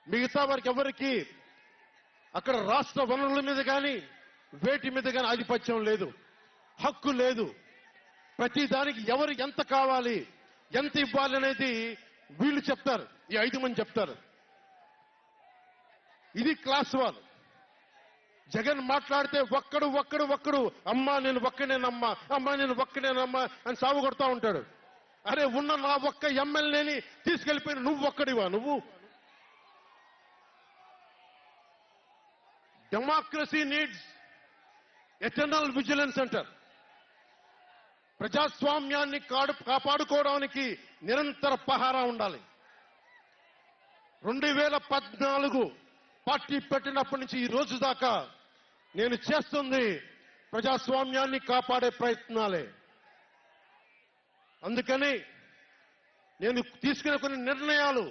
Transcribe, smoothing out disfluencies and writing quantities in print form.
మిగతా వారికి ఎవరికి అక్కడ రాష్ట్ర వనరుల మీద కానీ వేటి మీద కానీ ఆధిపత్యం లేదు, హక్కు లేదు. ప్రతి దానికి ఎవరు ఎంత కావాలి, ఎంత ఇవ్వాలి అనేది వీళ్ళు చెప్తారు, ఈ 5 మంది చెప్తారు. ఇది క్లాస్ వార్. జగన్ మాట్లాడితే ఒక్కడు అమ్మా నేను ఒక్కనేనమ్మా, అమ్మా నేను ఒక్కనేనమ్మా అని సాగు కొడతా ఉంటాడు. అరే ఉన్న నా ఒక్క ఎమ్మెల్యేని తీసుకెళ్లిపోయిన నువ్వు ఒక్కడివా? నువ్వు డెమోక్రసీ నీడ్స్ ఎటర్నల్ విజిలెన్స్ అంటారు. ప్రజాస్వామ్యాన్ని కాపాడుకోవడానికి నిరంతర పహారా ఉండాలి. 2014 పార్టీ పెట్టినప్పటి నుంచి ఈ రోజు దాకా నేను చేస్తుంది ప్రజాస్వామ్యాన్ని కాపాడే ప్రయత్నాలే. అందుకని నేను తీసుకునే కొన్ని నిర్ణయాలు